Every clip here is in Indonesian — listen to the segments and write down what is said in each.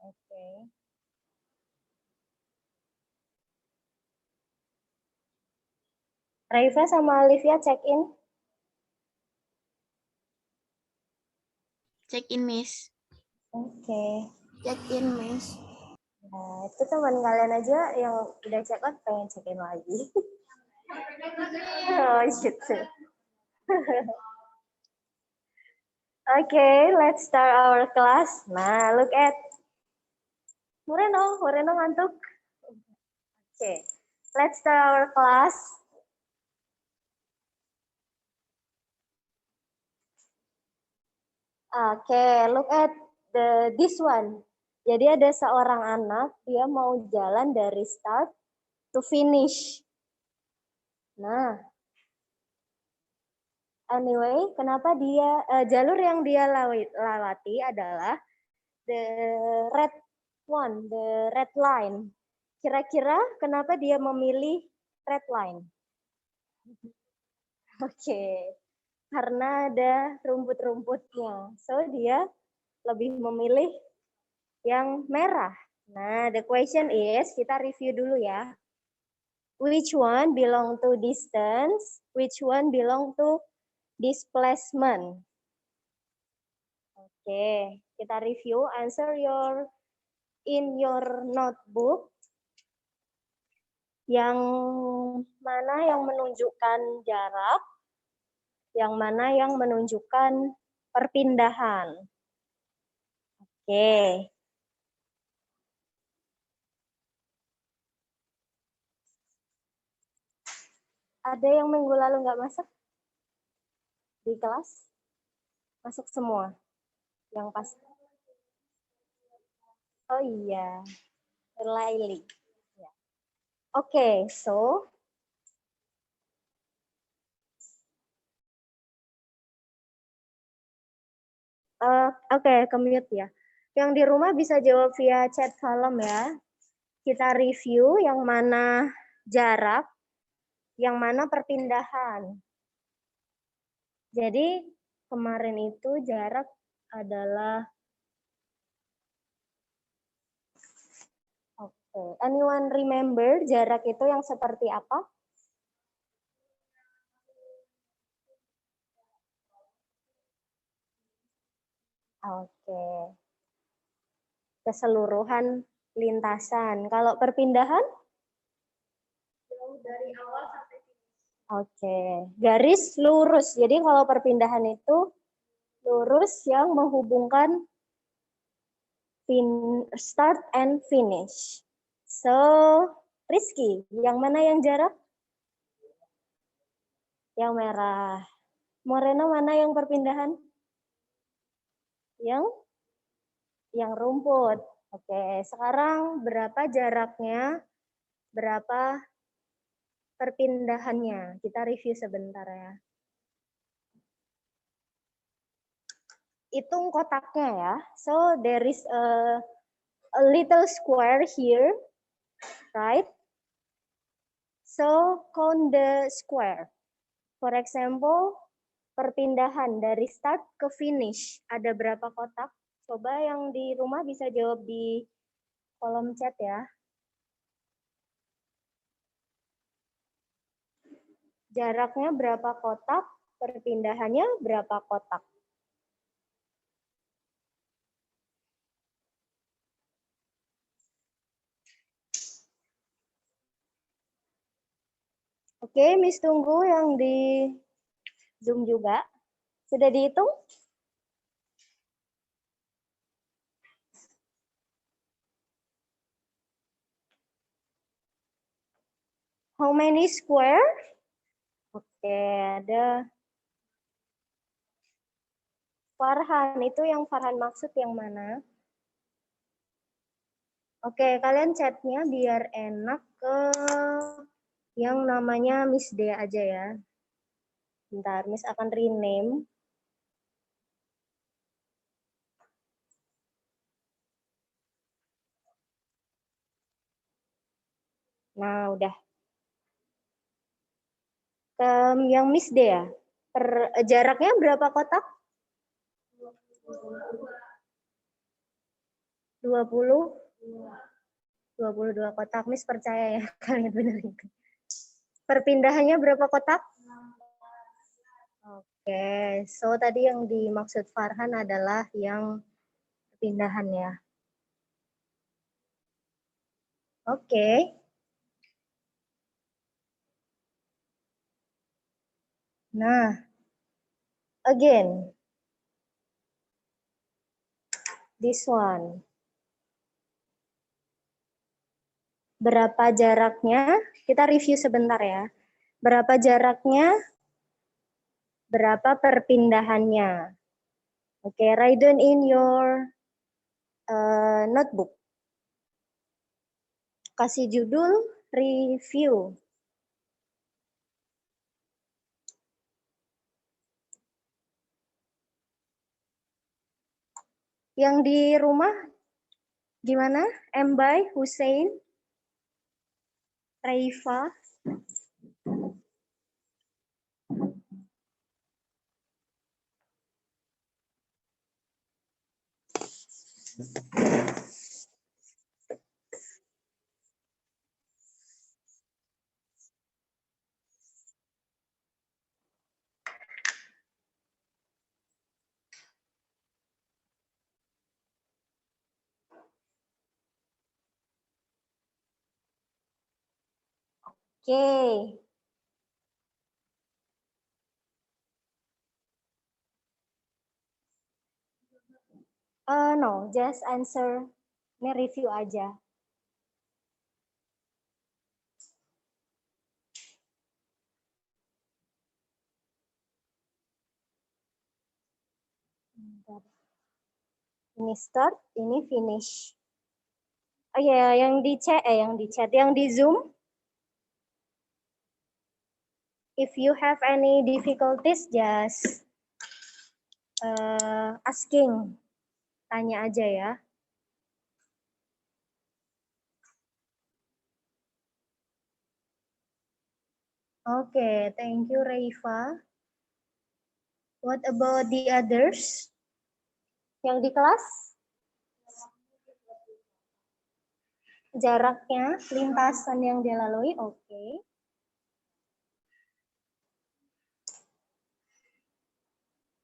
Oke. Raifa sama Olivia check in. Check in, Miss. Oke. Check in, Miss. Nah, itu teman kalian aja yang udah check out pengen check in lagi. Oh, gitu. Okay, let's start our class. Nah, look at Moreno ngantuk. Okay, let's start our class. Okay, look at this one. Jadi ada seorang anak, dia mau jalan dari start to finish. Nah, anyway, kenapa dia jalur yang dia lewati adalah the red one, the red line. Kira-kira kenapa dia memilih red line? Oke, karena ada rumput-rumputnya. So, dia lebih memilih yang merah. Nah, the question is, kita review dulu ya. Which one belong to distance? Which one belong to displacement? Oke, kita review. Answer in your notebook. Yang mana yang menunjukkan jarak, yang mana yang menunjukkan perpindahan. Oke. Ada yang minggu lalu nggak masuk di kelas? Masuk semua? Yang pas? Oh iya, Laili. Oke, so oke, ke-mute ya. Yang di rumah bisa jawab via chat kolom ya. Kita review yang mana jarak, yang mana perpindahan. Jadi kemarin itu jarak adalah anyone remember jarak itu yang seperti apa? Oke. Keseluruhan lintasan. Kalau perpindahan? Dari awal sampai finish. Oke. Garis lurus. Jadi kalau perpindahan itu lurus yang menghubungkan start and finish. So, Rizky, yang mana yang jarak? Yang merah. Moreno mana yang perpindahan? Yang rumput. Oke, sekarang berapa jaraknya? Berapa perpindahannya? Kita review sebentar ya. Hitung kotaknya ya. So, there is a little square here, right? So, count the square. For example, perpindahan dari start ke finish. Ada berapa kotak? Coba yang di rumah bisa jawab di kolom chat ya. Jaraknya berapa kotak? Perpindahannya berapa kotak? Oke, Miss tunggu yang di Zoom juga. Sudah dihitung? How many square? Oke, ada Farhan. Itu yang Farhan maksud yang mana? Oke, kalian chatnya biar enak ke yang namanya Miss D aja ya. Bentar, Miss akan rename. Nah, udah. Yang Miss D ya. Jaraknya berapa kotak? 22 kotak. Miss percaya ya kalian benar itu. Perpindahannya berapa kotak? Oke, so tadi yang dimaksud Farhan adalah yang perpindahan ya. Oke. Nah, again, this one. Berapa jaraknya? Kita review sebentar ya. Berapa jaraknya? Berapa perpindahannya? Oke, write down in your notebook. Kasih judul review. Yang di rumah gimana? Mbay, Hussein, Raifa. Oke. No, just answer. Ini review aja. Ini start, ini finish. Oh ya, yang di chat, yang di Zoom. If you have any difficulties, just asking, tanya aja ya. Oke, thank you Raifa. What about the others? Yang di kelas? Jaraknya, lintasan yang dia lalui, oke.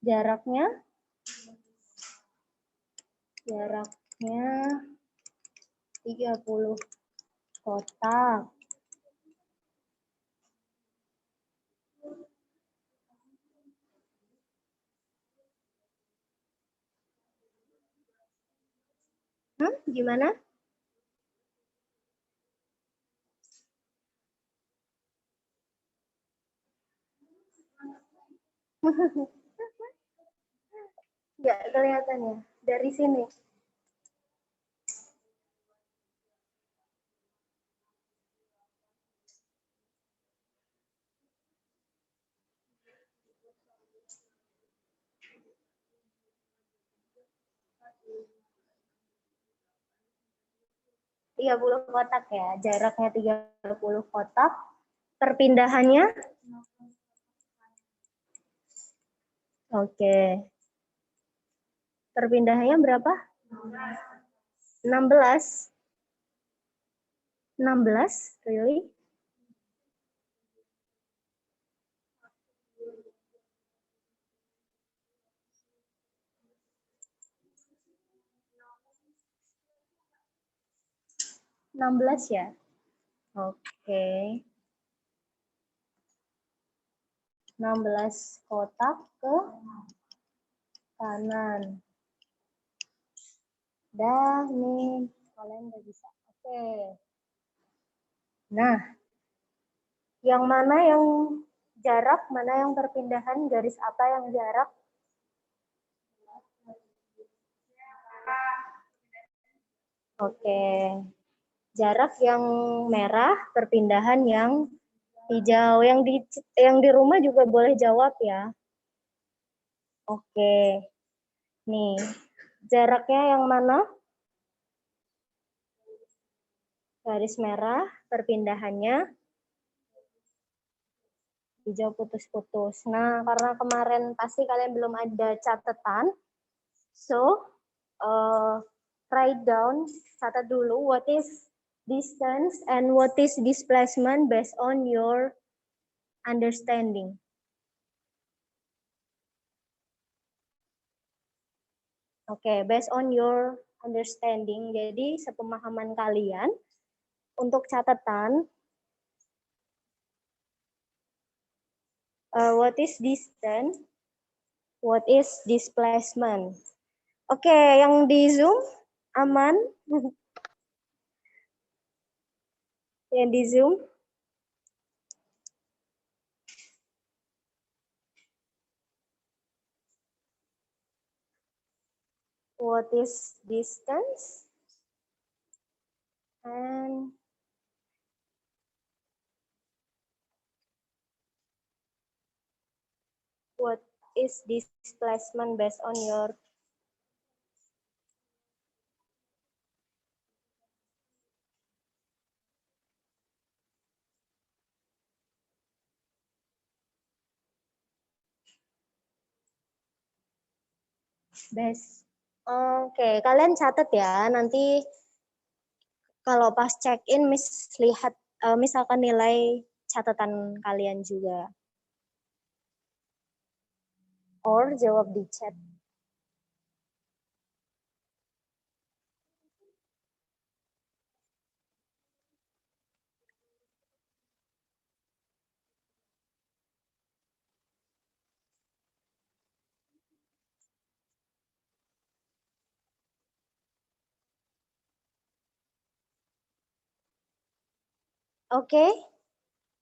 Jaraknya 30 kotak. Gimana? Nggak kelihatan ya dari sini. Tiga 30 kotak ya, jaraknya 30 kotak. Perpindahannya? Oke. Perpindahannya berapa? 16. 16, really? ya? Oke. 16 kotak ke kanan. Dah nih, kalian udah bisa. Oke. Nah, yang mana yang jarak, mana yang perpindahan, garis apa yang jarak? Oke. Jarak yang merah, perpindahan yang hijau. Yang di rumah juga boleh jawab ya. Oke. Nih, jaraknya yang mana? Garis merah, perpindahannya hijau putus-putus. Nah, karena kemarin pasti kalian belum ada catatan, so write down, catat dulu, what is distance and what is displacement based on your understanding. Oke, based on your understanding. Jadi sepemahaman kalian untuk catatan what is distance, what is displacement. Oke, yang di Zoom aman? Yang di Zoom? What is distance? And what is displacement based on your base? Oke, kalian catat ya. Nanti kalau pas check-in, Miss lihat, misalkan nilai catatan kalian juga. Or jawab di chat. Oke,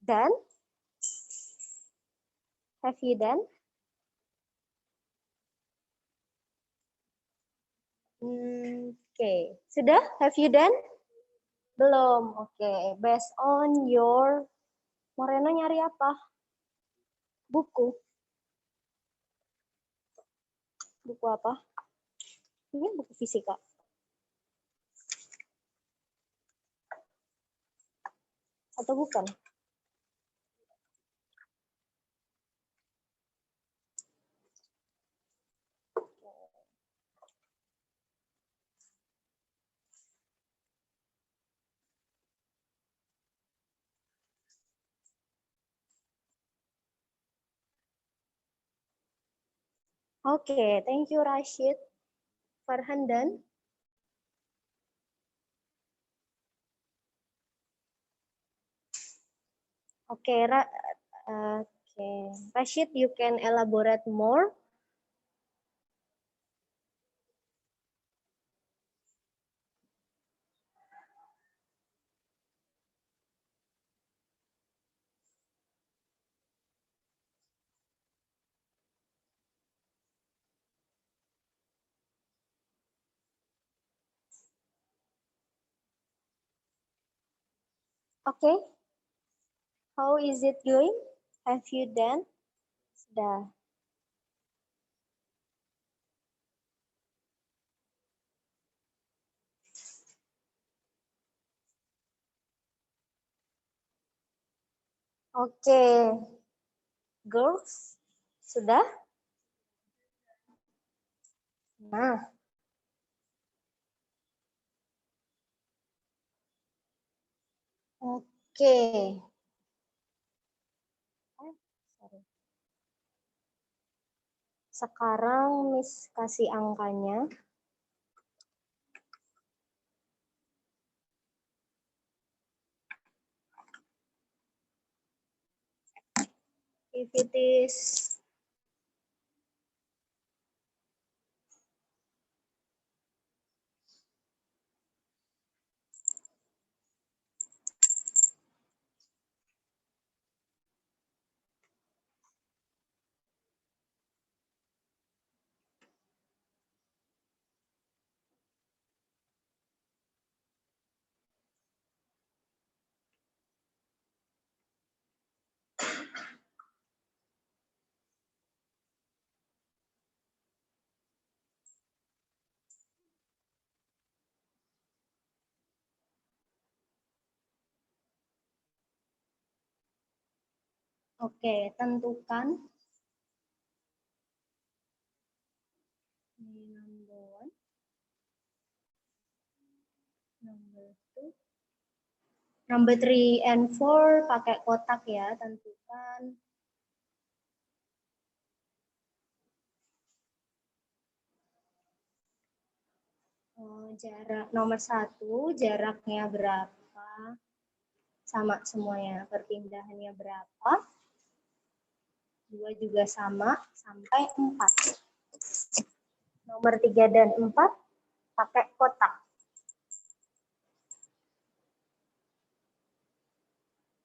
done? Have you done? Oke, sudah? Have you done? Belum. Oke, based on your Morena nyari apa? Buku. Buku apa? Ini buku fisika. Atau bukan? Oke, thank you Rashid. Farhan dan? Oke, Rashid, you can elaborate more. Oke. How is it going? Have you done? Sudah. Oke. Girls, sudah? Nah. Oke. Sekarang Miss kasih angkanya. If it is oke, tentukan number one. Number 3 and 4 pakai kotak ya, tentukan. Jarak nomor 1, jaraknya berapa? Sama semuanya, perpindahannya berapa? 2 juga sama, sampai 4. Nomor 3 dan 4 pakai kotak.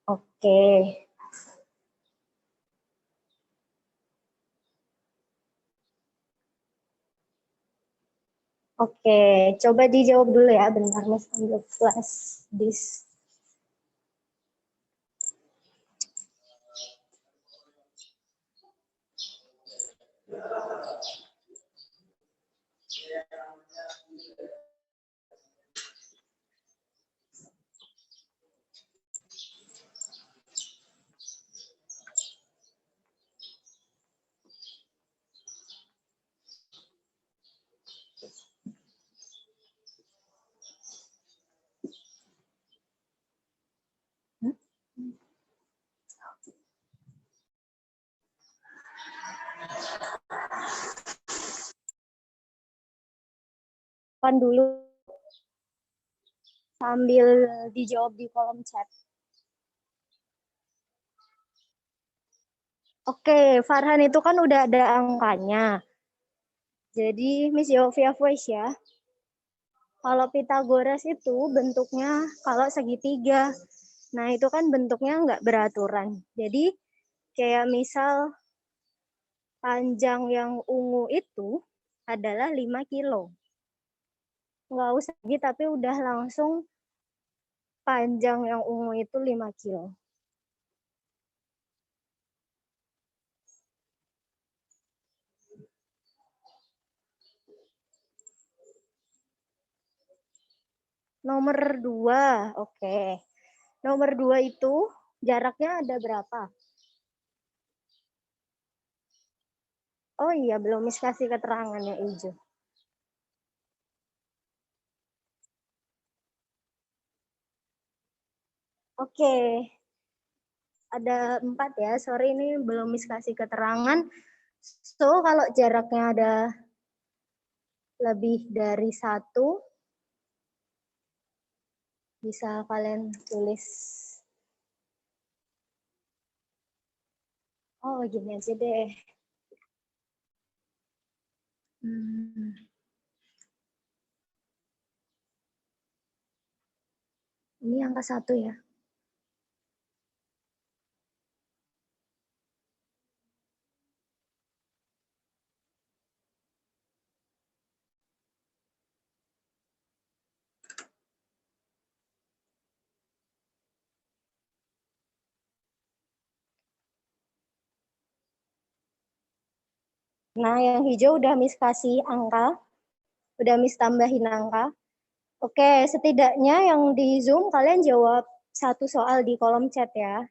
Oke. Oke, coba dijawab dulu ya, bentar Mas ambil flash disk. Dulu sambil dijawab di kolom chat. Oke, Farhan itu kan udah ada angkanya. Jadi Miss jawab via voice ya. Kalau Pitagoras itu bentuknya kalau segitiga. Nah itu kan bentuknya nggak beraturan. Jadi kayak misal panjang yang ungu itu adalah 5 kilo. Nggak usah lagi, tapi udah langsung panjang yang ungu itu 5 kilo. Nomor 2, oke. Nomor 2 itu jaraknya ada berapa? Oh iya, belum Miss kasih keterangan ya hijau. Oke, ada 4 ya. Sorry ini belum Miss kasih keterangan. So, kalau jaraknya ada lebih dari 1, bisa kalian tulis. Oh, gini aja deh. Ini angka 1 ya. Nah, yang hijau udah Miss kasih angka. Udah Miss tambahin angka. Oke, setidaknya yang di Zoom kalian jawab 1 soal di kolom chat ya.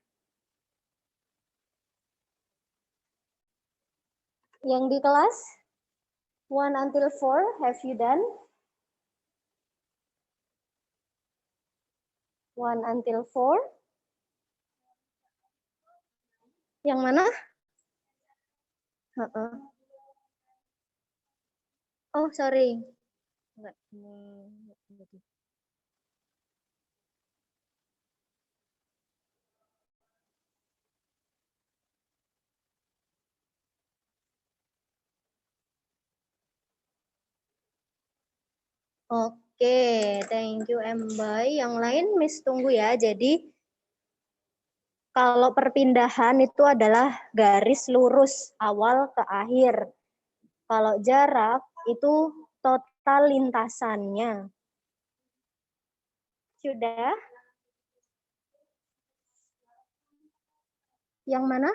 Yang di kelas 1 until 4, have you done? 1 until 4. Yang mana? Oh, sorry. Enggak. Oke, thank you Mbak. Yang lain Miss tunggu ya. Jadi kalau perpindahan itu adalah garis lurus awal ke akhir. Kalau jarak itu total lintasannya. Sudah? Yang mana?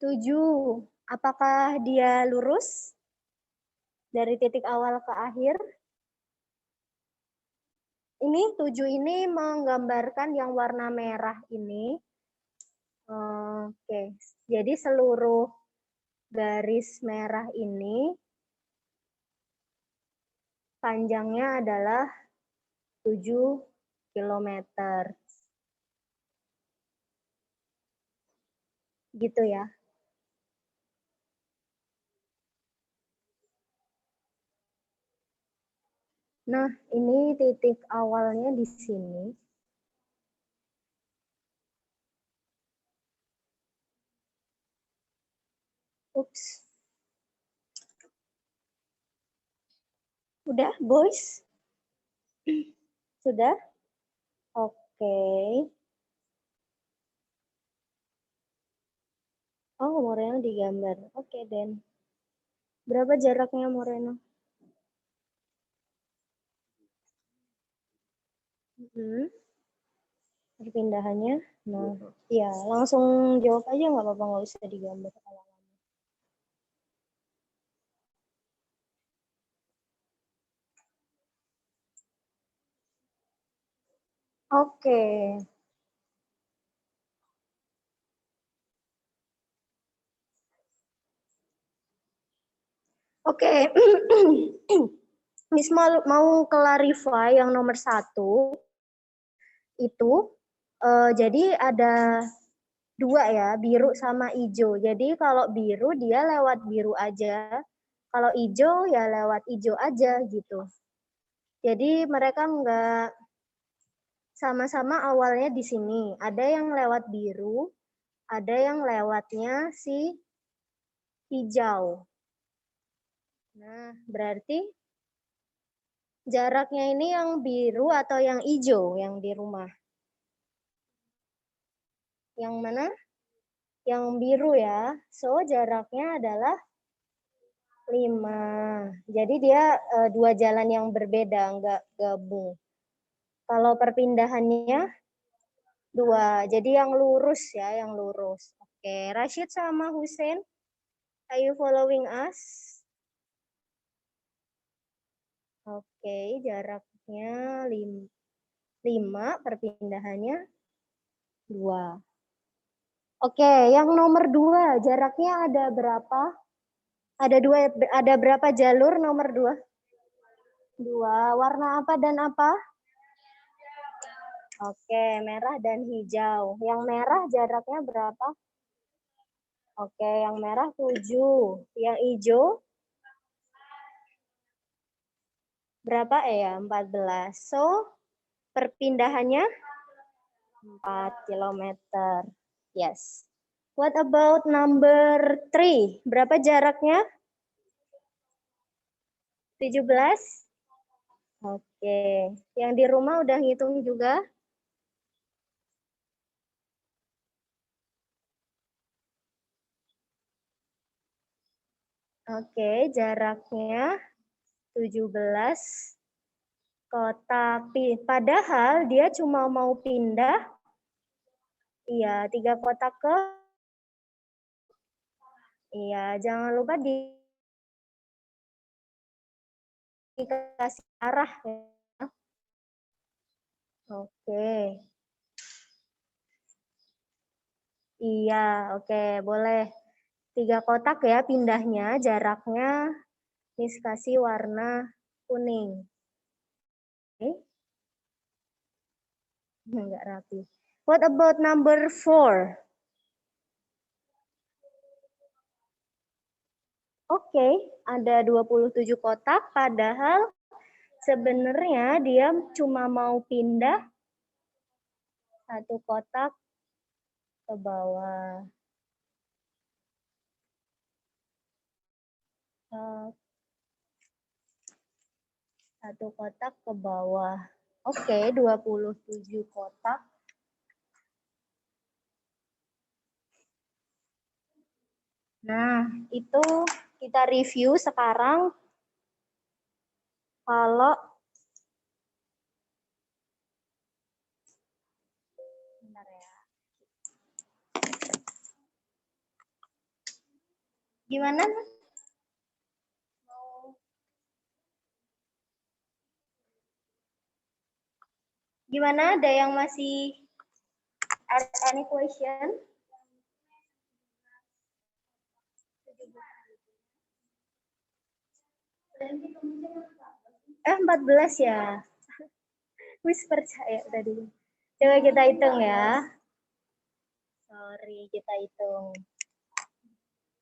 7. Apakah dia lurus dari titik awal ke akhir? Ini 7 ini menggambarkan yang warna merah ini. Oke, jadi seluruh garis merah ini panjangnya adalah 7 kilometer. Gitu ya. Nah, ini titik awalnya di sini. Ups. Udah, boys? Sudah? Oke. Oh, Moreno digambar. Oke, Den. Berapa jaraknya Moreno? Perpindahannya. Nah, ya langsung jawab aja nggak apa-apa, nggak usah digambar. Oke. Oke. Miss mau clarify yang nomor 1 itu. Jadi ada 2 ya, biru sama hijau. Jadi kalau biru dia lewat biru aja. Kalau hijau ya lewat hijau aja gitu. Jadi mereka nggak sama-sama awalnya di sini. Ada yang lewat biru, ada yang lewatnya si hijau. Nah, berarti jaraknya ini yang biru atau yang hijau yang di rumah? Yang mana? Yang biru ya. So, jaraknya adalah 5. Jadi dia 2 jalan yang berbeda, nggak gabung. Kalau perpindahannya 2. Jadi yang lurus ya, yang lurus. Oke, Rashid sama Hussein, are you following us? Oke, jaraknya 5, perpindahannya 2. Oke, yang nomor 2, jaraknya ada berapa? Ada berapa jalur nomor 2? 2. Warna apa dan apa? Oke, merah dan hijau. Yang merah jaraknya berapa? Oke, yang merah 7. Yang hijau berapa ya? 14. So, perpindahannya 4 kilometer. Yes. What about number 3? Berapa jaraknya? 17? Oke. Yang di rumah udah ngitung juga? Oke, jaraknya 17 kota. Padahal dia cuma mau pindah, iya, 3 kota ke, iya, jangan lupa dikasih arah ya. Oke. Iya, oke, boleh. 3 kotak ya pindahnya, jaraknya Miss kasih warna kuning. Oke. Enggak rapi. What about number 4? Oke, ada 27 kotak, padahal sebenarnya dia cuma mau pindah 1 kotak ke bawah. 1 kotak ke bawah. Oke, 27 kotak. Nah, itu kita review sekarang. Kalau bentar ya. Gimana? Gimana? Ada yang masih add any question? 14 ya. Wis percaya tadi. Coba kita hitung ya. Sorry, kita hitung.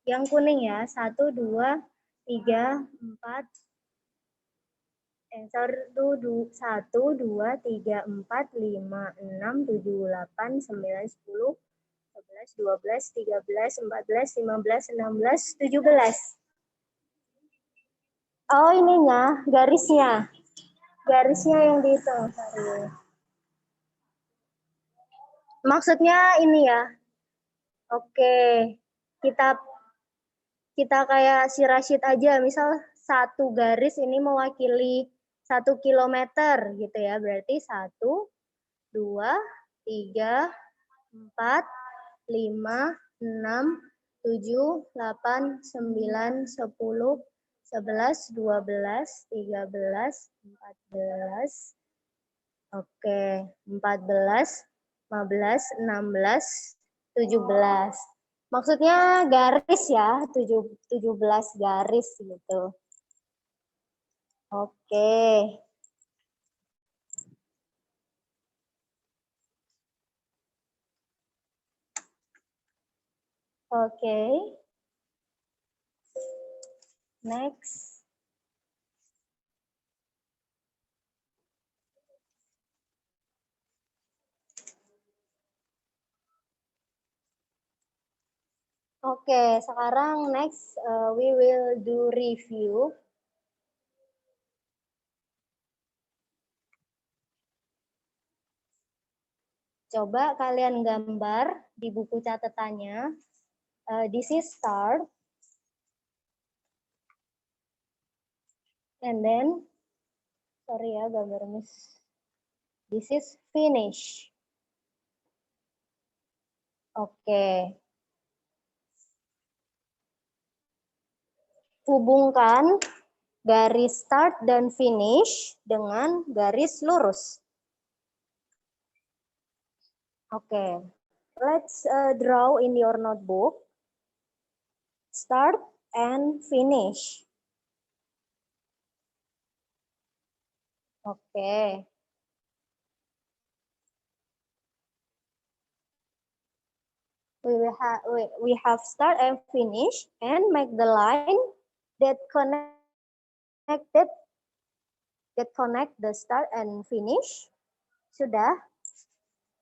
Yang kuning ya, 1, 2, 3, 4. 1, 2, 3, 4, 5, 6, 7, 8, 9, 10, 11, 12, 13, 14, 15, 16, 17. Oh, ininya, garisnya. Garisnya yang dihitung. Sorry. Maksudnya ini ya. Oke. Kita kayak si Rashid aja, misal satu garis ini mewakili 1 kilometer gitu ya. Berarti 1, 2, 3, 4, 5, 6, 7, 8, 9, 10, 11, 12, 13, 14. Oke, 14, 15, 16, 17. Maksudnya garis ya, 17 garis gitu. Oke. Oke. Next. Oke, sekarang next we will do review. Coba kalian gambar di buku catatannya. This is start. And then, sorry ya gambar miss. This is finish. Oke. Hubungkan garis start dan finish dengan garis lurus. Oke. Let's draw in your notebook. Start and finish. Oke. We have start and finish and make the line that connect the start and finish. Sudah.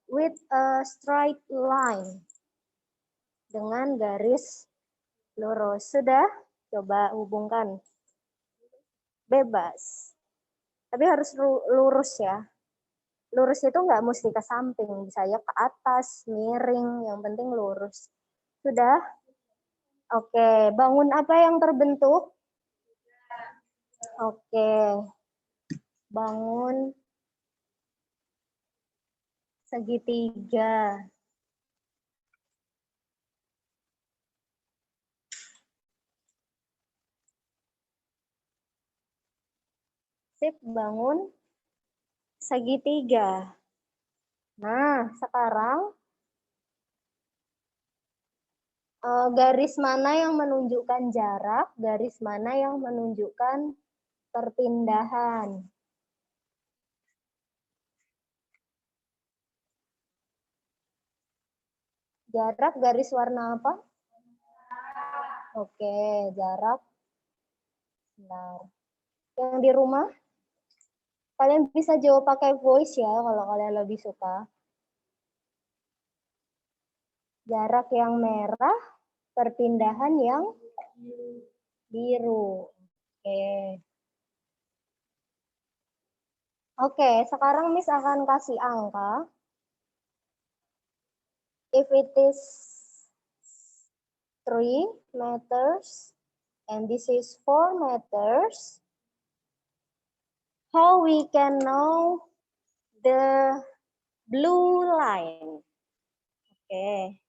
With a straight line. Dengan garis lurus. Sudah? Coba hubungkan. Bebas. Tapi harus lurus ya. Lurus itu nggak mesti ke samping. Bisa ya ke atas, miring. Yang penting lurus. Sudah? Oke. Bangun apa yang terbentuk? Oke. Bangun segitiga. Sip, bangun segitiga. Nah, sekarang garis mana yang menunjukkan jarak, garis mana yang menunjukkan perpindahan. Jarak garis warna apa? Oke, jarak. Bentar. Yang di rumah, kalian bisa jawab pakai voice ya kalau kalian lebih suka. Jarak yang merah, perpindahan yang biru. Oke. Oke, sekarang Miss akan kasih angka. If it is 3 meters and this is 4 meters, how we can know the blue line? Oke.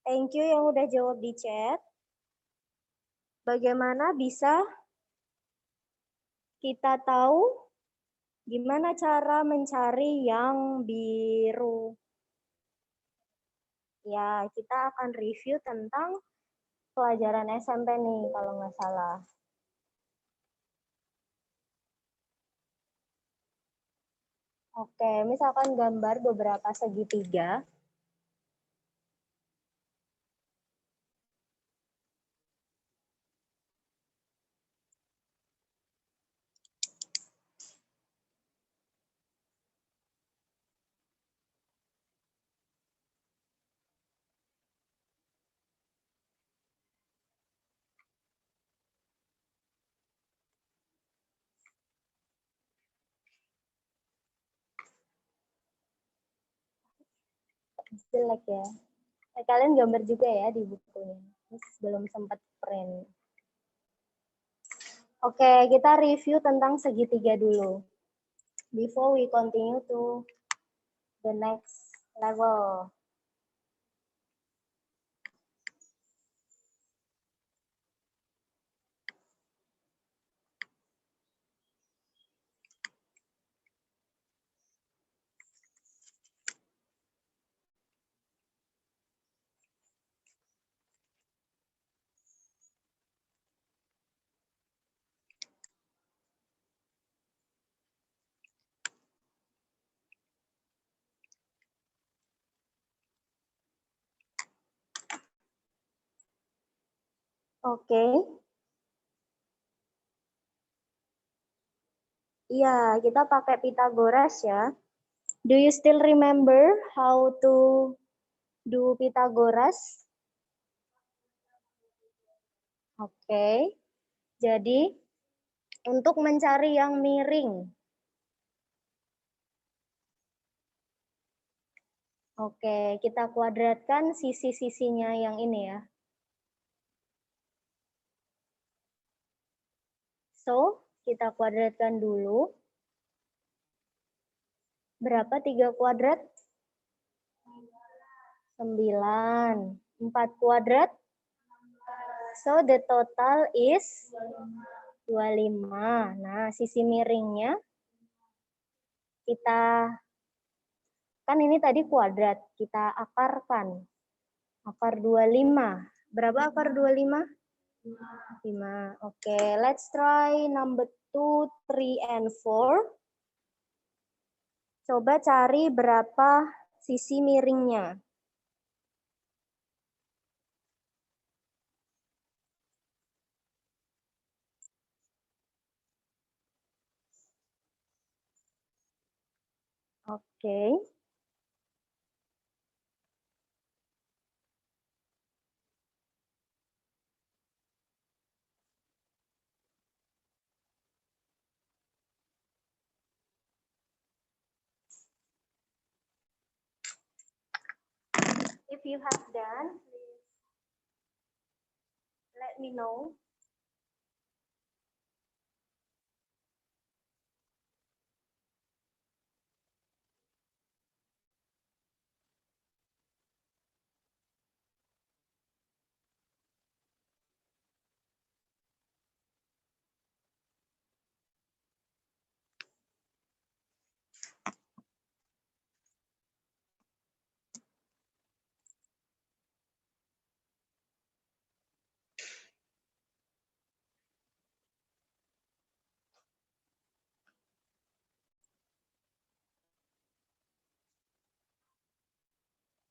Thank you yang udah jawab di chat. Bagaimana bisa kita tahu gimana cara mencari yang biru? Ya, kita akan review tentang pelajaran SMP nih kalau nggak salah. Oke, misalkan gambar beberapa segitiga. Jelek ya. Kalian gambar juga ya di bukunya. Belum sempat print. Oke, kita review tentang segitiga dulu. Before we continue to the next level. Oke. Iya, kita pakai Pythagoras ya. Do you still remember how to do Pythagoras? Oke. Jadi, untuk mencari yang miring. Oke, kita kuadratkan sisi-sisinya yang ini ya. So, kita kuadratkan dulu. Berapa 3 kuadrat? 9. 4 kuadrat? So, the total is 25. Nah, sisi miringnya kita, kan ini tadi kuadrat, kita akarkan. Akar 25. Berapa akar 25? 5. Oke, let's try number 2, 3, and 4. Coba cari berapa sisi miringnya. Oke. If you have done, please let me know.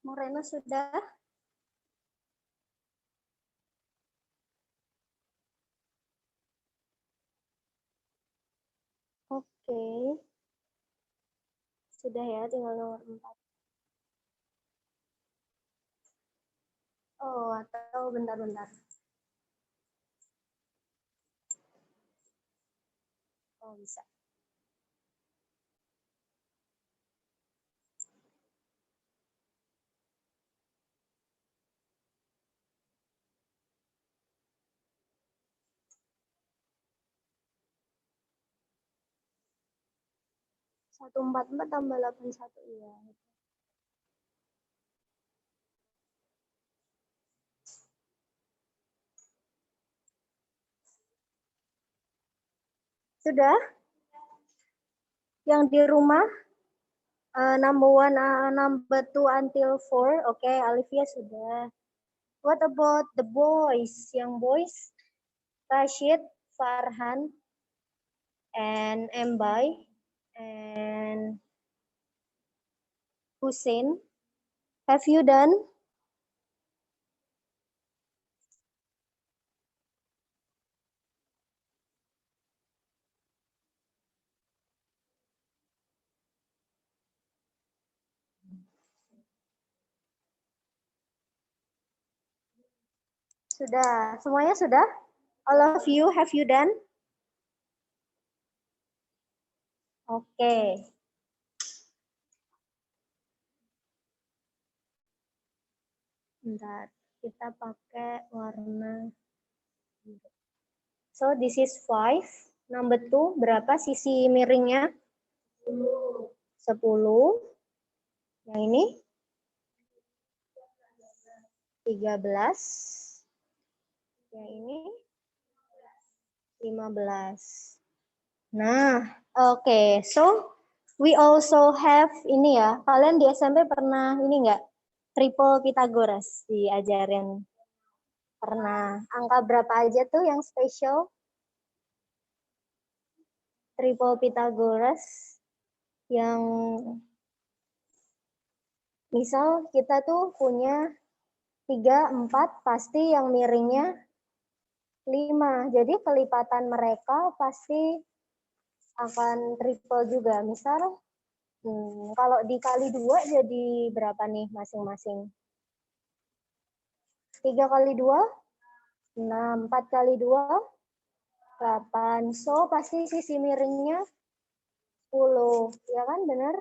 Moreno sudah? Oke. Sudah ya, tinggal nomor 4. Oh, atau bentar-bentar. Oh, bisa. Satu 44 tambah 81, iya. Sudah? Yang di rumah? Number 1, number 2 until 4. Oke, Alivia sudah. What about the boys? Yang boys? Rashid, Farhan, and Mbay, and Hussein, have you done? Sudah, semuanya sudah? All of you, have you done? Oke. Bentar, kita pakai warna. So, this is 5. Number 2, berapa sisi miringnya? 10. Yang ini? 13. Yang ini? 15. Nah, oke. So, we also have ini ya. Kalian di SMP pernah ini enggak? Triple Pythagoras diajarin. Pernah. Angka berapa aja tuh yang spesial? Triple Pythagoras yang misal kita tuh punya 3, 4, pasti yang miringnya 5. Jadi kelipatan mereka pasti akan triple juga. Misal, kalau dikali 2 jadi berapa nih masing-masing? 3 kali 2, 6. 4 kali 2, 8. So, pasti sisi miringnya 10. Ya kan, benar?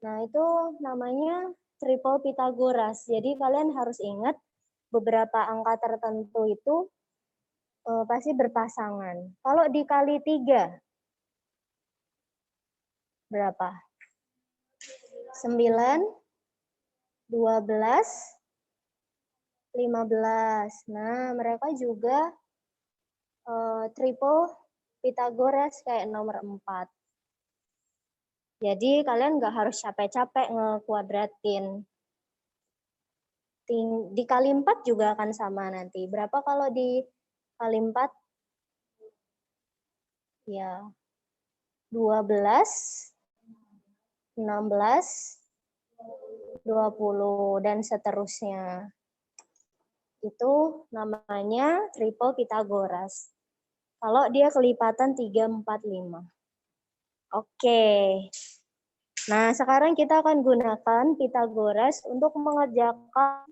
Nah, itu namanya triple Pythagoras. Jadi, kalian harus ingat beberapa angka tertentu itu pasti berpasangan. Kalau dikali 3, berapa? 9, 12, 15. Nah, mereka juga triple Pythagoras kayak nomor 4. Jadi kalian nggak harus capek-capek ngekuadratin. Dikali 4 juga akan sama nanti. Berapa kalau dikali 4? Ya, 12, 16, 20, dan seterusnya. Itu namanya triple Pythagoras. Kalau dia kelipatan 3, 4, 5. Oke. Nah, sekarang kita akan gunakan Pythagoras untuk mengerjakan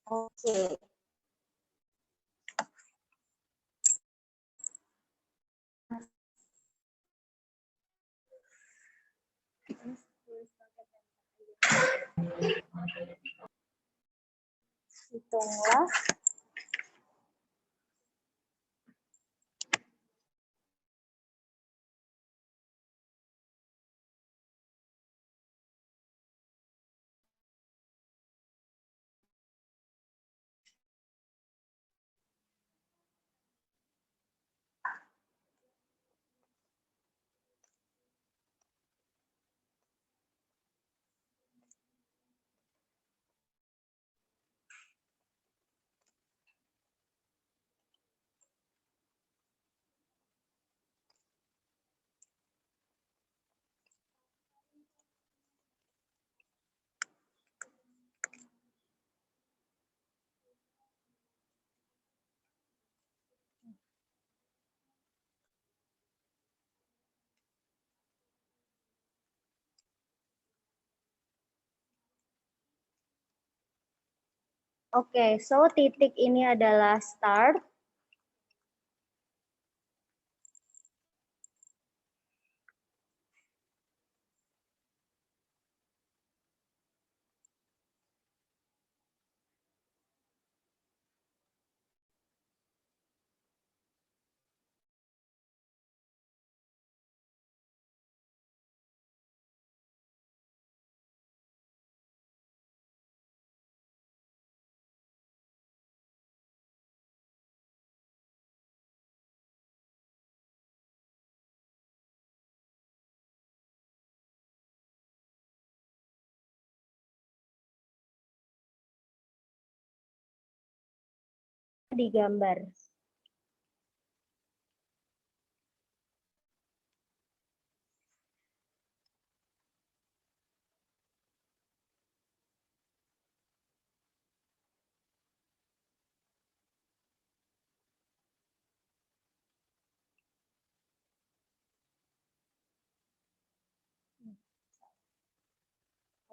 Oke. Hitunglah Oke, so titik ini adalah start. digambar.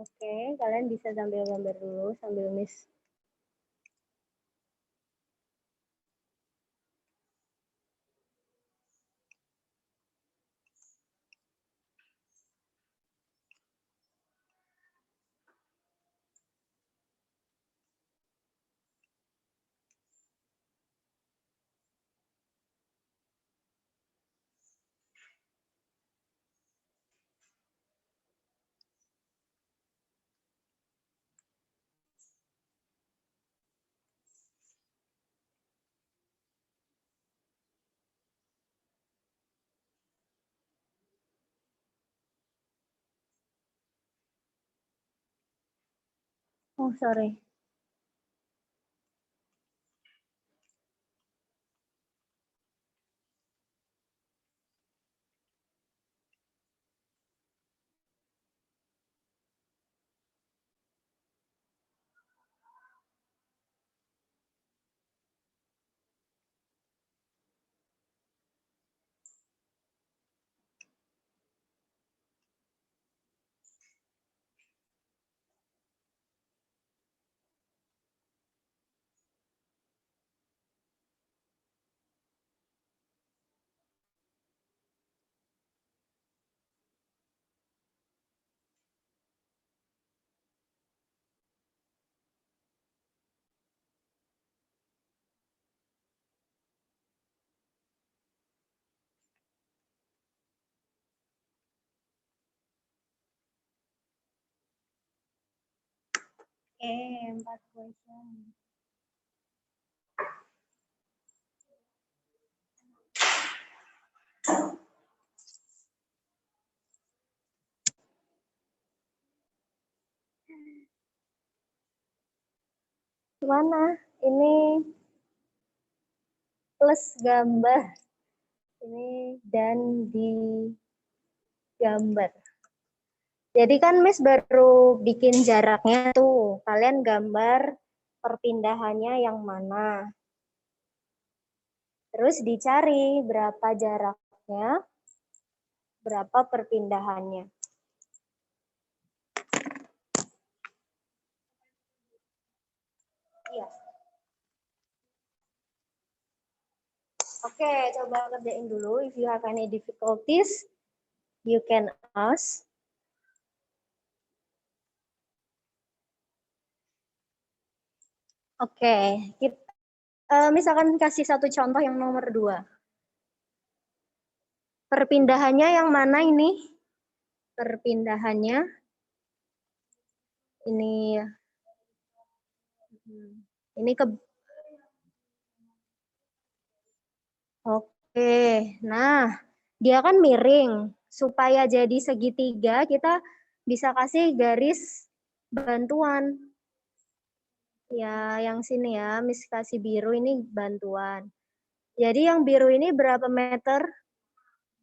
Oke, kalian bisa sambil gambar dulu, sambil Miss. Oh, sorry. Oke, 4 question. Mana? Ini plus gambar. Ini dan digambar. Jadi kan Miss baru bikin jaraknya tuh. Kalian gambar perpindahannya yang mana. Terus dicari berapa jaraknya, berapa perpindahannya. Iya. Oke, coba kerjain dulu. If you have any difficulties, you can ask. Oke, kita misalkan kasih satu contoh yang nomor 2. Perpindahannya yang mana ini? Perpindahannya ini ke. Oke, nah dia kan miring. Supaya jadi segitiga kita bisa kasih garis bantuan. Ya, yang sini ya, Miss kasih biru ini bantuan. Jadi yang biru ini berapa meter?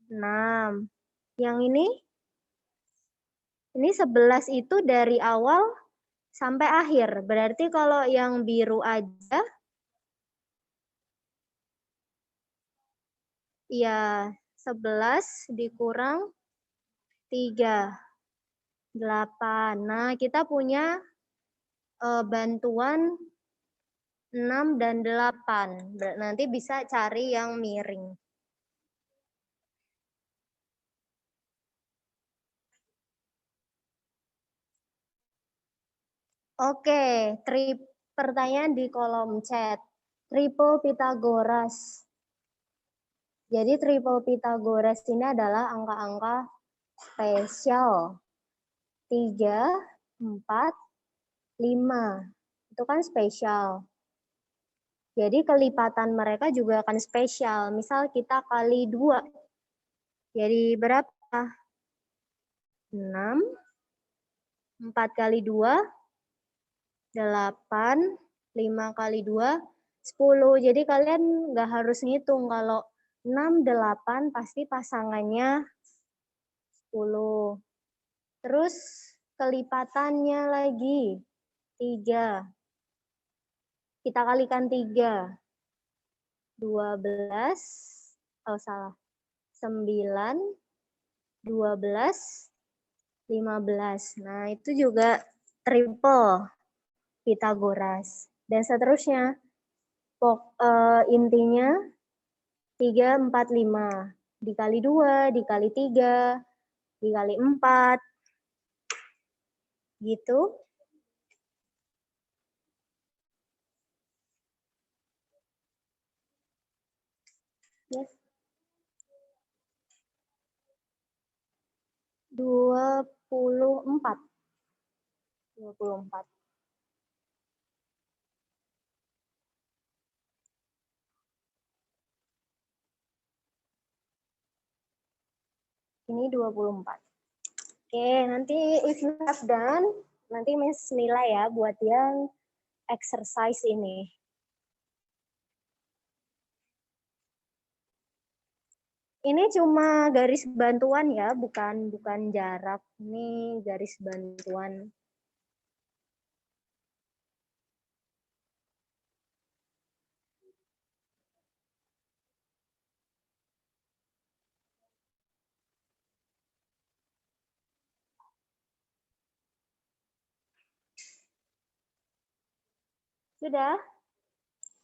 6. Yang ini 11 itu dari awal sampai akhir. Berarti kalau yang biru aja, ya 11 dikurang 3, 8. Nah, kita punya bantuan 6 dan 8. Nanti bisa cari yang miring. Oke, pertanyaan di kolom chat. Triple Pythagoras. Jadi triple Pythagoras ini adalah angka-angka spesial. 3, 4, 5. Itu kan spesial. Jadi kelipatan mereka juga akan spesial. Misal kita kali 2. Jadi berapa? 6. 4 kali 2. 8. 5 kali 2. 10. Jadi kalian nggak harus ngitung kalau 6, 8 pasti pasangannya 10. Terus kelipatannya lagi 3. Kita kalikan 3. 12. Oh salah. 9, 12, 15. Nah, itu juga triple Pitagoras. Dan seterusnya. Intinya 3, 4, 5. Dikali 2, dikali 3, dikali 4. Gitu. Yes. 24. 24. Ini 24. Oke, nanti if you have done, nanti Miss nilai ya buat yang exercise ini. Ini cuma garis bantuan ya, bukan jarak. Ini garis bantuan. Sudah?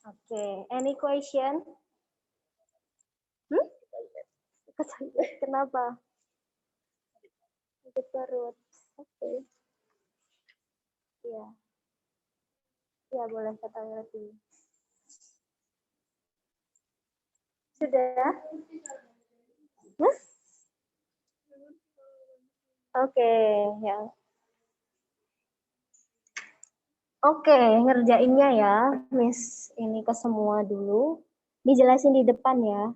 Oke, any question? Kenapa? Sakit perut. Oke. Iya. Iya, boleh kata ngerti. Sudah? Hah? Oke, ya. Oke, ngerjainnya ya, Miss. Ini ke semua dulu. Dijelasin di depan ya.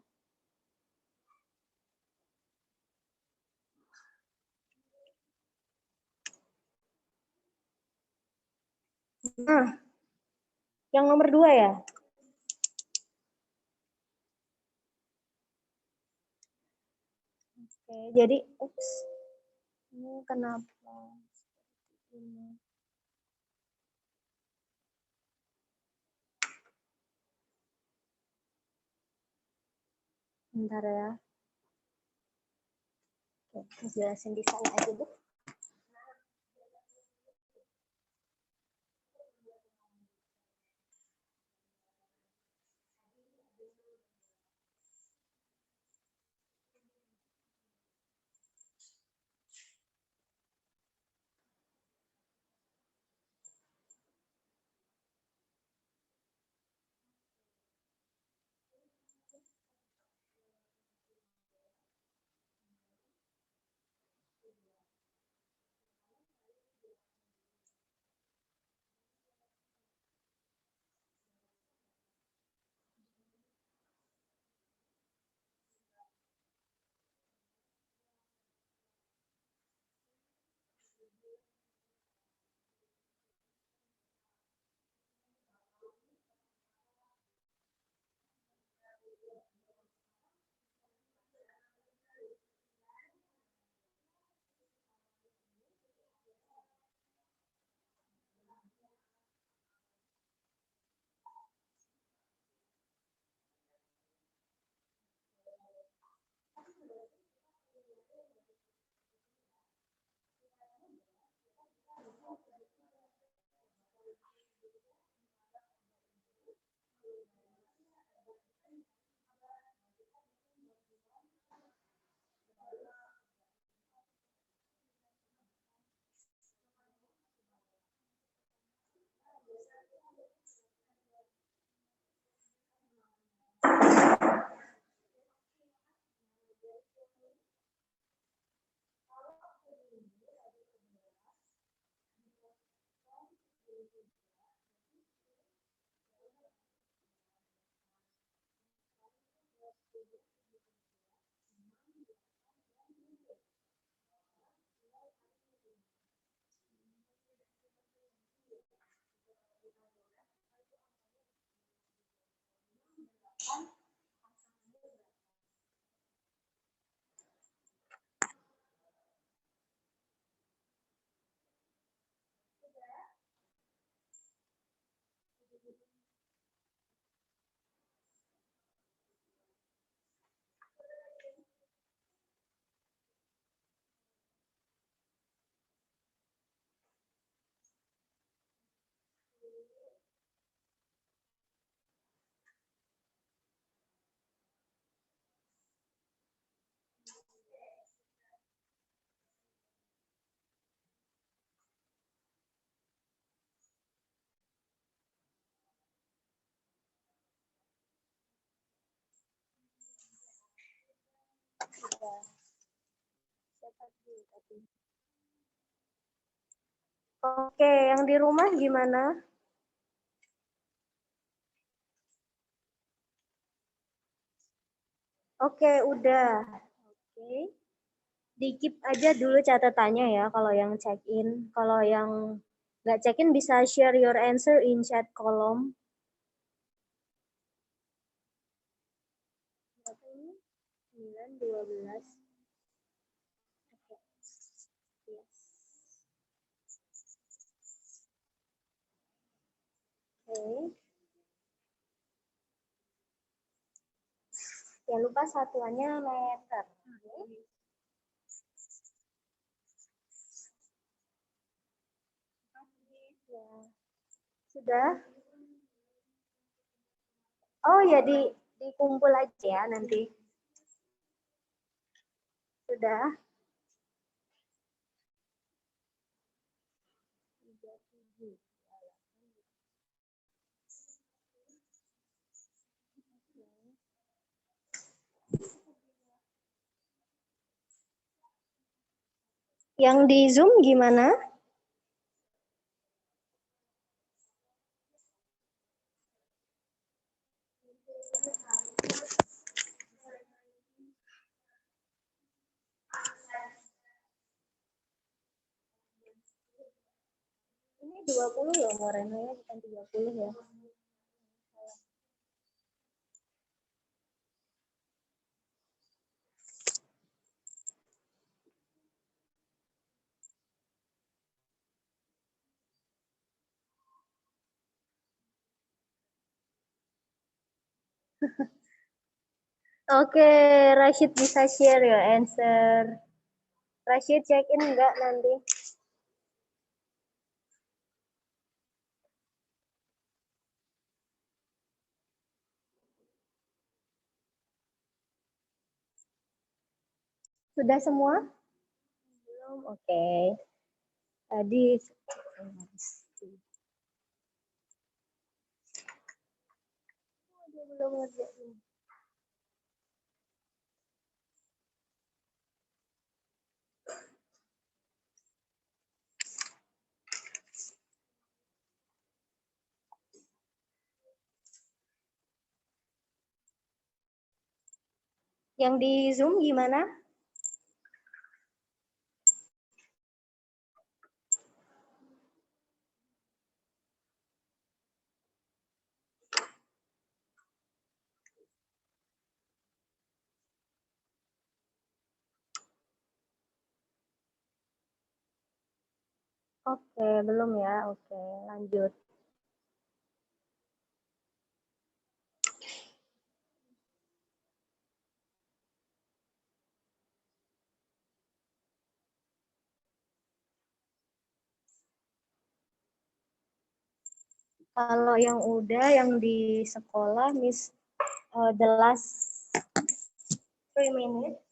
Nah, yang nomor 2 ya. Oke, jadi, ini kenapa? Ini. Bentar ya. Oke, jelasin di sana aja, Bu. Oke, yang di rumah gimana? Oke, udah. Oke. Di-keep aja dulu catatannya ya kalau yang check-in. Kalau yang nggak check-in bisa share your answer in chat kolom. Berapa ini? 9, 12. Oke. Yes. Oke. Jangan lupa satuannya meter. Ya. Sudah? Oh ya, dikumpul aja ya nanti. Sudah? Yang di Zoom gimana? Ini 20 loh Moreno ya, bukan 30 ya. Oke, Rashid bisa share your answer. Rashid check in enggak nanti? Sudah semua? Belum, oke. Tadi dia belum ngerjain. Yang di Zoom gimana? Oke, belum ya. Oke, lanjut. Kalau yang udah, yang di sekolah, Miss, the last 3 minutes.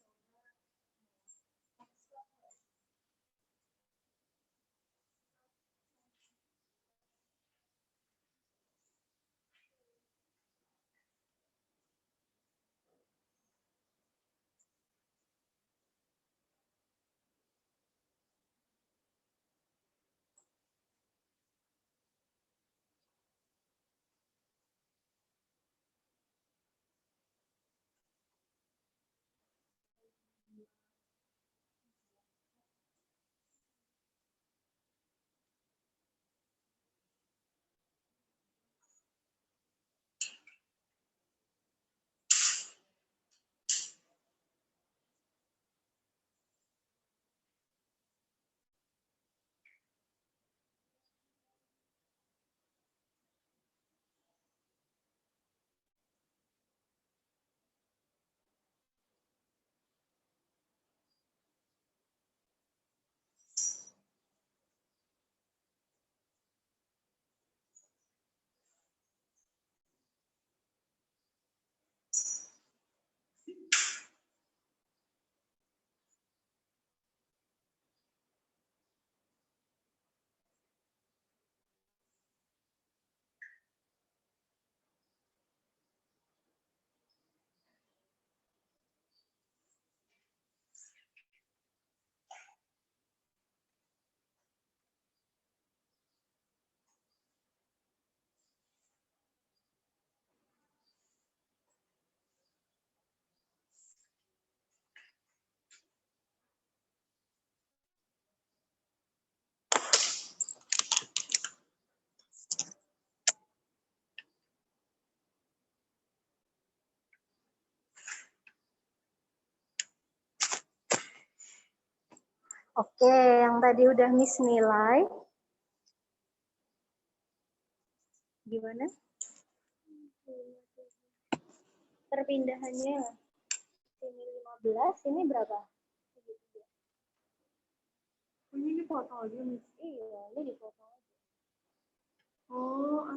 Oke, yang tadi udah Miss nilai. Gimana? Perpindahannya. Ini 15, ini berapa? Ini dipoto aja nih. Iya, ini dipotong aja. Oh,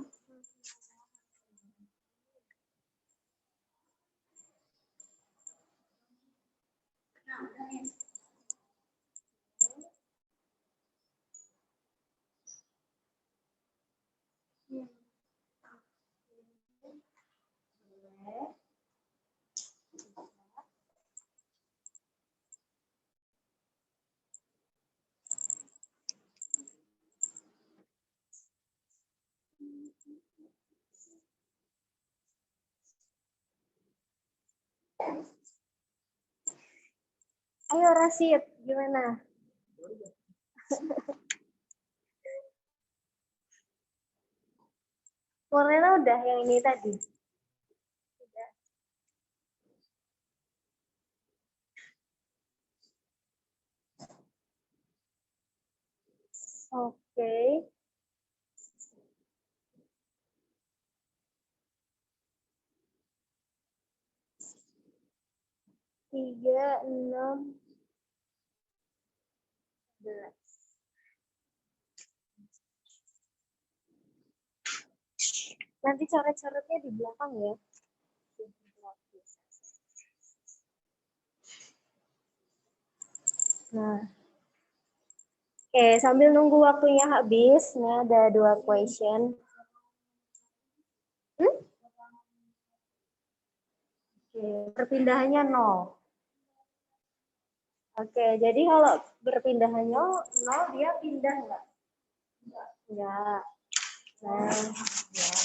Ayo Rashid, gimana? Morena udah yang ini tadi. Udah. Oke. Tiga, 6, 11. Nanti coret-coretnya di belakang ya. Nah. Oke, sambil nunggu waktunya habis, ini ada 2 question. Oke, perpindahannya 0. Oke, jadi kalau berpindahannya 0, dia pindah nggak? Enggak. Nah, ya.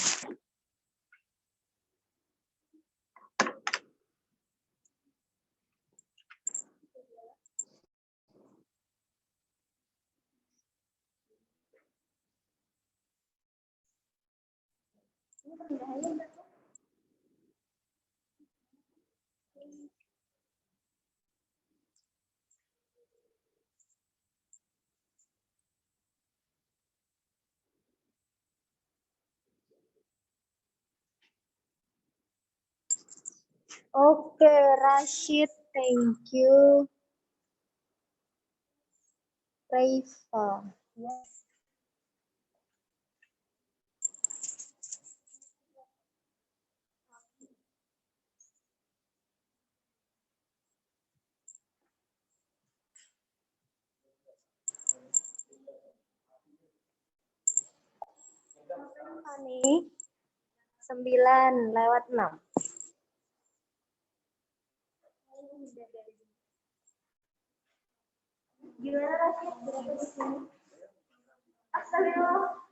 Ini perpindahannya berapa? Oke, Rashid, thank you. Raifa, yes. Nih, 9/6. Gimana Rashid? Berapa di sini? Astagfirullah.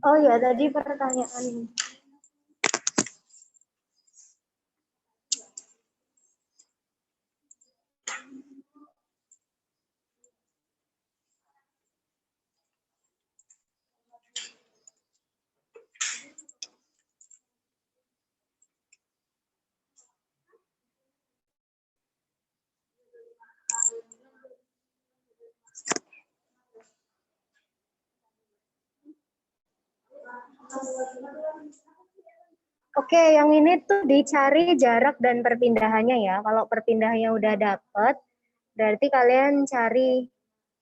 Oh ya, tadi pertanyaan. Oke, yang ini tuh dicari jarak dan perpindahannya ya. Kalau perpindahannya udah dapet, berarti kalian cari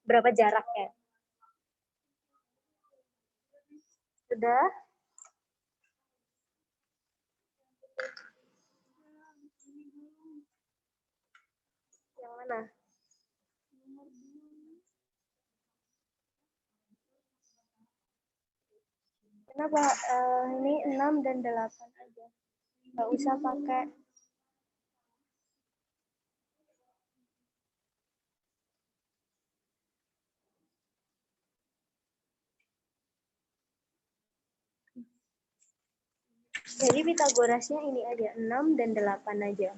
berapa jaraknya. Sudah? Yang mana? Kenapa ini 6 dan 8 aja? Nggak usah pakai. Jadi Pitagorasnya ini aja, 6 dan 8 aja.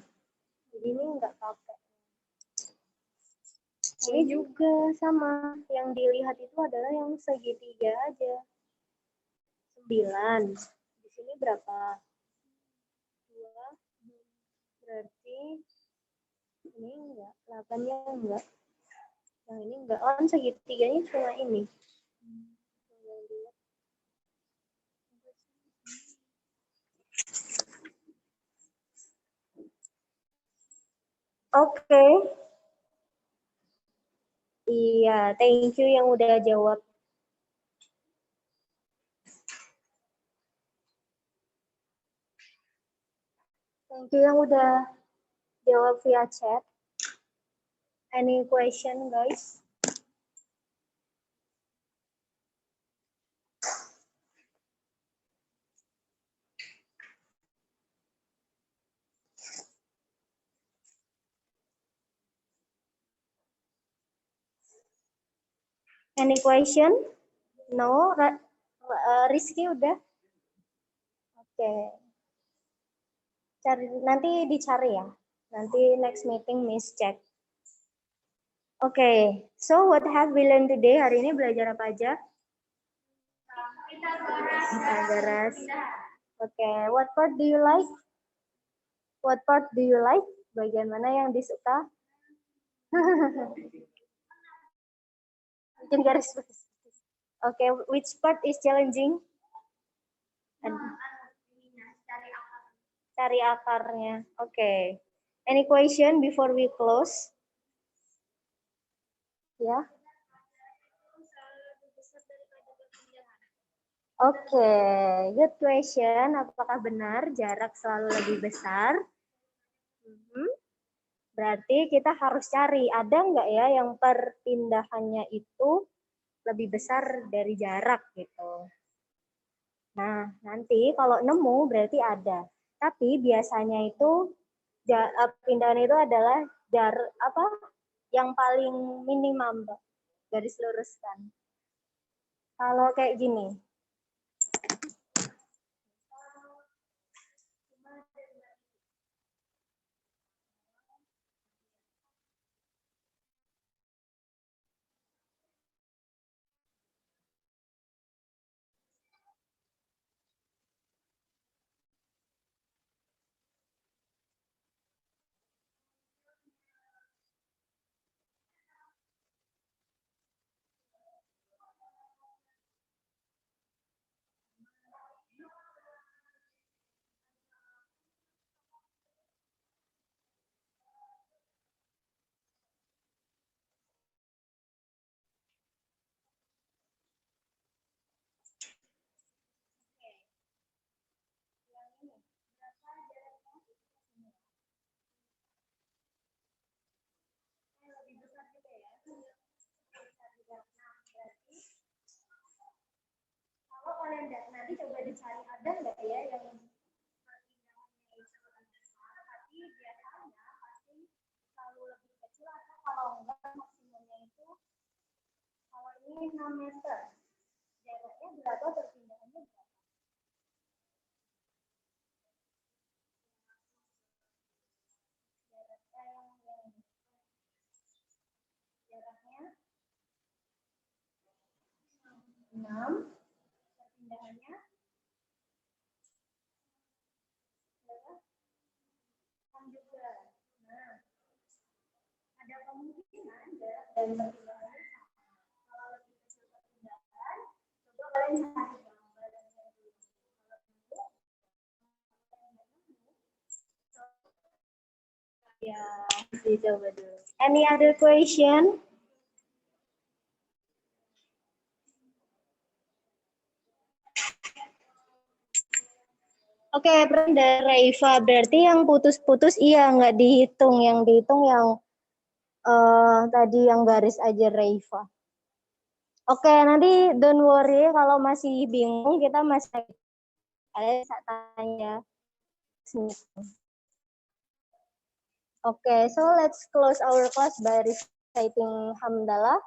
Jadi ini nggak pakai. Ini juga sama. Yang dilihat itu adalah yang segitiga aja. 9. Di sini berapa? 2. Berarti ini enggak. 8-nya enggak. Yang ini enggak. Oh, segitiganya cuma ini. Oke. Iya, thank you yang udah jawab. Thank you yang udah jawab via chat. Any question, guys? Any question? No? Rizky udah? Oke. Nanti dicari ya. Nanti next meeting Miss check. Oke. So what have we learned today? Hari ini belajar apa aja? Pitagoras. Oke. What part do you like? What part do you like? Bagian mana yang disuka? Bikin garis. Oke. Which part is challenging? Cari akarnya. Oke. Any question before we close? Ya. Oke, good question. Apakah benar jarak selalu lebih besar? Berarti kita harus cari, ada nggak ya yang perpindahannya itu lebih besar dari jarak gitu. Nah, nanti kalau nemu berarti ada. Tapi biasanya itu pindahan itu adalah yang paling minimum, garis luruskan. Kalau kayak gini. Kalau kalian nanti coba dicari ada nggak ya yang tapi biasanya pasti selalu lebih kecil atau kalau enggak maksimumnya itu kalau ini 6 meter jaraknya berapa perpindahannya berapa? Jaraknya 6 perpindahannya berapa? 6 juga. Nah, ada kemungkinan jarak dan perpindahannya sama. Kalau lebih kecil perpindahan, coba kalian cari gambarnya dulu. Ya, dicoba dulu. Any other question? Oke, dari Raifa. Berarti yang putus-putus iya nggak dihitung. Yang dihitung yang tadi yang garis aja Raifa. Oke, nanti don't worry kalau masih bingung, kita masih bisa tanya. Oke, so let's close our class by reciting hamdalah.